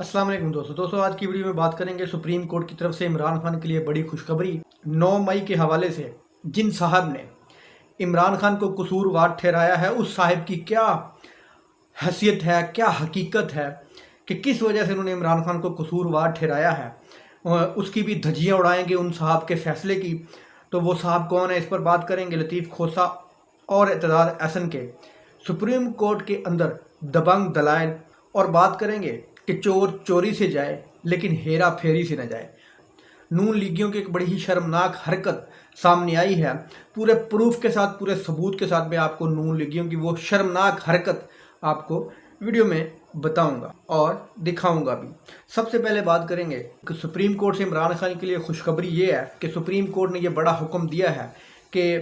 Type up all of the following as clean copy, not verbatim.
अस्सलाम वालेकुम दोस्तों आज की वीडियो में बात करेंगे सुप्रीम कोर्ट की तरफ से इमरान खान के लिए बड़ी खुशखबरी 9 मई के हवाले से। जिन साहब ने इमरान खान को कसूरवार ठहराया है उस साहब की क्या हैसियत है, क्या हकीकत है कि किस वजह से उन्होंने इमरान खान को कसूरवार ठहराया है, उसकी भी धज्जियाँ उड़ाएंगे उन साहब के फैसले की। तो वो साहब कौन है, इस पर बात करेंगे। लतीफ़ खोसा और एतज़ार अहसन के सुप्रीम कोर्ट के अंदर दबंग दलाइल, और बात करेंगे कि चोर चोरी से जाए लेकिन हेरा फेरी से न जाए। नून लीगियों की एक बड़ी ही शर्मनाक हरकत सामने आई है। पूरे प्रूफ के साथ, पूरे सबूत के साथ मैं आपको नून लीगियों की वो शर्मनाक हरकत आपको वीडियो में बताऊंगा और दिखाऊंगा भी। सबसे पहले बात करेंगे कि सुप्रीम कोर्ट से इमरान खान के लिए खुशखबरी ये है कि सुप्रीम कोर्ट ने ये बड़ा हुक्म दिया है कि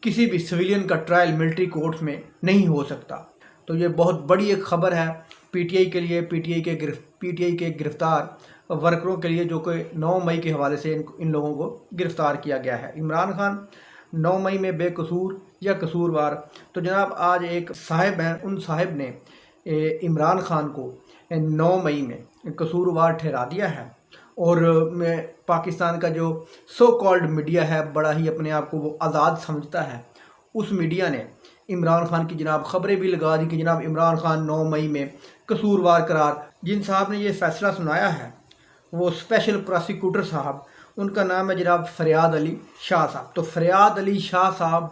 किसी भी सिविलियन का ट्रायल मिलिट्री कोर्ट में नहीं हो सकता। तो ये बहुत बड़ी एक खबर है पीटीआई के लिए, पीटीआई के गिरफ्तार वर्करों के लिए, जो कि 9 मई के हवाले से इन लोगों को गिरफ्तार किया गया है। इमरान खान 9 मई में बेकसूर या कसूरवार। तो जनाब आज एक साहिब हैं, उन साहिब ने इमरान खान को 9 मई में कसूरवार ठहरा दिया है। और पाकिस्तान का जो सो कॉल्ड मीडिया है, बड़ा ही अपने आप को वो आज़ाद समझता है, उस मीडिया ने इमरान खान की जनाब खबरें भी लगा दी कि जनाब इमरान खान 9 मई में कसूरवार करार। जिन साहब ने ये फैसला सुनाया है वो स्पेशल प्रोसिक्यूटर साहब, उनका नाम है जनाब फरियाद अली शाह साहब। तो फरियाद अली शाह साहब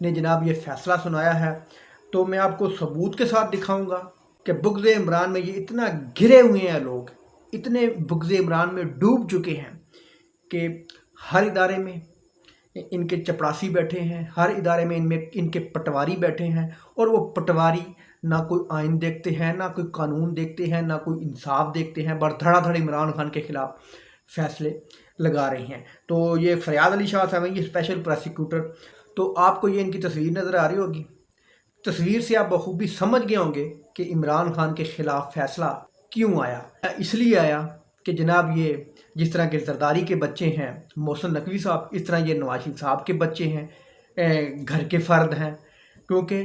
ने जनाब ये फैसला सुनाया है। तो मैं आपको सबूत के साथ दिखाऊंगा कि बुग़्ज़ इमरान में ये इतना घिरे हुए हैं लोग, इतने बुग़्ज़ इमरान में डूब चुके हैं कि हर इदारे में इनके चपरासी बैठे हैं, हर इदारे में इनमें इनके पटवारी बैठे हैं। और वो पटवारी ना कोई आइन देखते हैं, ना कोई कानून देखते हैं, ना कोई इंसाफ देखते हैं, बस धड़ाधड़ इमरान खान के ख़िलाफ़ फैसले लगा रहे हैं। तो ये फरियाद अली शाह साहब हैं, ये स्पेशल प्रोसिक्यूटर। तो आपको ये इनकी तस्वीर नज़र आ रही होगी। तस्वीर से आप बखूबी समझ गए होंगे कि इमरान खान के ख़िलाफ़ फैसला क्यों आया। इसलिए आया कि जनाब ये जिस तरह के जरदारी के बच्चे हैं मोहसिन नकवी साहब, इस तरह ये नवाज शरीफ साहब के बच्चे हैं, घर के फ़र्द हैं, क्योंकि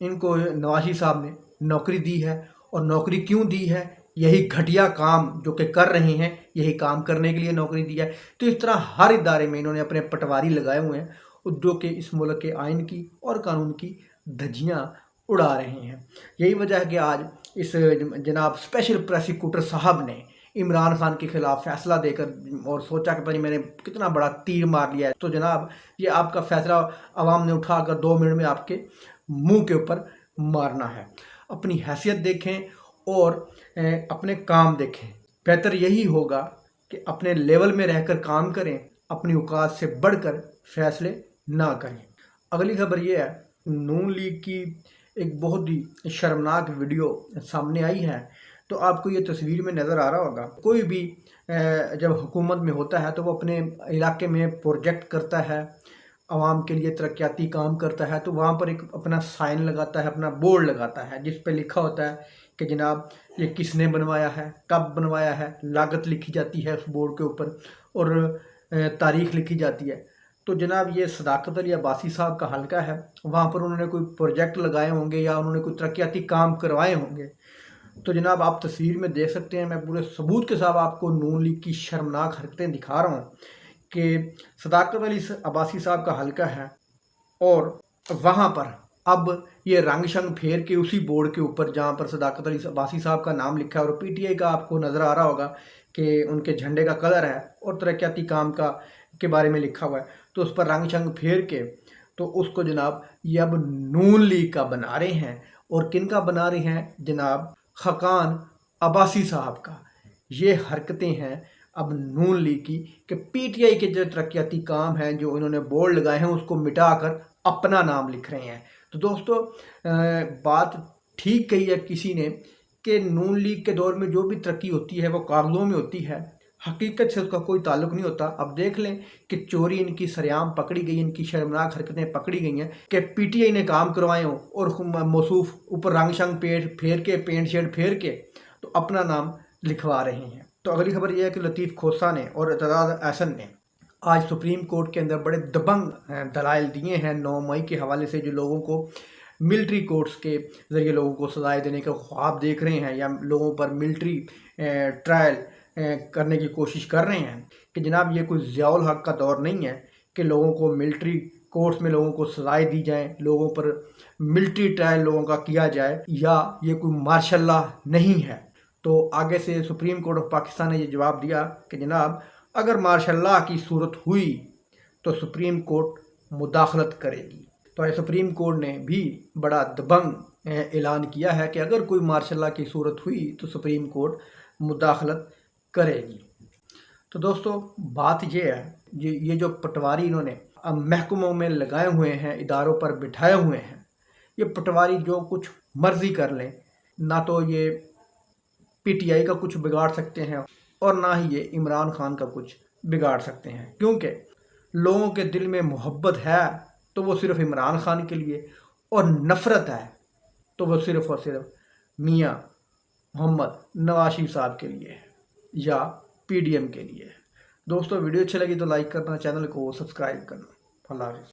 इनको नवाज शरीफ साहब ने नौकरी दी है। और नौकरी क्यों दी है? यही घटिया काम जो कि कर रहे हैं, यही काम करने के लिए नौकरी दी है। तो इस तरह हर इदारे में इन्होंने अपने पटवारी लगाए हुए हैं जो कि इस मुल्क के आइन की और कानून की धज्जियाँ उड़ा रहे हैं। यही वजह है कि आज इस जनाब स्पेशल प्रोसिक्यूटर साहब ने इमरान खान के ख़िलाफ़ फ़ैसला देकर और सोचा कि भाई मैंने कितना बड़ा तीर मार लिया है। तो जनाब ये आपका फ़ैसला आवाम ने उठाकर 2 मिनट में आपके मुंह के ऊपर मारना है। अपनी हैसियत देखें और अपने काम देखें। बेहतर यही होगा कि अपने लेवल में रहकर काम करें, अपनी औकात से बढ़कर फ़ैसले ना करें। अगली खबर ये है, नून लीग की एक बहुत ही शर्मनाक वीडियो सामने आई है। तो आपको ये तस्वीर में नज़र आ रहा होगा, कोई भी जब हुकूमत में होता है तो वो अपने इलाके में प्रोजेक्ट करता है, आवाम के लिए तरक्याती काम करता है, तो वहाँ पर एक अपना साइन लगाता है, अपना बोर्ड लगाता है जिस पे लिखा होता है कि जनाब ये किसने बनवाया है, कब बनवाया है, लागत लिखी जाती है उस बोर्ड के ऊपर और तारीख़ लिखी जाती है। तो जनाब ये सदाकत अली अब्बासी साहब का हल्का है, वहाँ पर उन्होंने कोई प्रोजेक्ट लगाए होंगे या उन्होंने कोई तरक्याती काम करवाए होंगे। तो जनाब आप तस्वीर में देख सकते हैं, मैं पूरे सबूत के साथ आपको नून लीग की शर्मनाक हरकतें दिखा रहा हूँ कि सदाकत अली अब्बासी साहब का हल्का है और वहाँ पर अब ये रंग शंग फेर के उसी बोर्ड के ऊपर जहाँ पर सदाकत अली अब्बासी साहब का नाम लिखा है और पीटीआई का आपको नज़र आ रहा होगा कि उनके झंडे का कलर है और तरक्याती काम का के बारे में लिखा हुआ है, तो उस पर रंग शंग फेर के तो उसको जनाब ये अब नून लीग का बना रहे हैं। और किन का बना रहे हैं? जनाब खाकान अब्बासी साहब का। ये हरकतें हैं अब नून लीग की कि पीटीआई के जो तरक्याती काम हैं, जो इन्होंने बोर्ड लगाए हैं, उसको मिटाकर अपना नाम लिख रहे हैं। तो दोस्तों बात ठीक कही है किसी ने कि नून लीग के दौर में जो भी तरक्की होती है वो कागज़ों में होती है, हकीकत से उसका कोई ताल्लुक नहीं होता। अब देख लें कि चोरी इनकी सरेआम पकड़ी गई, इनकी शर्मनाक हरकतें पकड़ी गई हैं कि पीटीआई ने काम करवाए हों और मौसूफ ऊपर रंग शंग फेर के पेंट शेड फेर के तो अपना नाम लिखवा रहे हैं। तो अगली खबर यह है कि लतीफ़ खोसा ने और एतज़ार अहसन ने आज सुप्रीम कोर्ट के अंदर बड़े दबंग दलाइल दिए हैं 9 मई के हवाले से, जो लोगों को मिलिट्री कोर्ट्स के ज़रिए लोगों को सजाएं देने का ख्वाब देख रहे हैं या लोगों पर मिलिट्री ट्रायल करने की कोशिश कर रहे हैं कि जनाब ये कोई ज़ियाउल हक का दौर नहीं है कि लोगों को मिलिट्री कोर्ट्स में लोगों को सजाएं दी जाएं, लोगों पर मिलिट्री ट्रायल लोगों का किया जाए, या ये कोई मार्शल लॉ नहीं है। तो आगे से सुप्रीम कोर्ट ऑफ पाकिस्तान ने ये जवाब दिया कि जनाब अगर मार्शल लॉ की सूरत हुई तो सुप्रीम कोर्ट मुदाखलत करेगी। तो ये सुप्रीम कोर्ट ने भी बड़ा दबंग ऐलान किया है कि अगर कोई मार्शल लॉ की सूरत हुई तो सुप्रीम कोर्ट मुदाखलत करेगी। तो दोस्तों बात ये है, ये जो पटवारी इन्होंने महकमों में लगाए हुए हैं, इदारों पर बिठाए हुए हैं, ये पटवारी जो कुछ मर्जी कर लें, ना तो ये पीटीआई का कुछ बिगाड़ सकते हैं और ना ही ये इमरान खान का कुछ बिगाड़ सकते हैं, क्योंकि लोगों के दिल में मोहब्बत है तो वो सिर्फ इमरान खान के लिए, और नफ़रत है तो वो सिर्फ और सिर्फ मियाँ मोहम्मद नवाज शरीफ साहब के लिए या पीडीएम के लिए। दोस्तों वीडियो अच्छी लगी तो लाइक करना, चैनल को सब्सक्राइब करना। अल्लाह हाफ़िज़।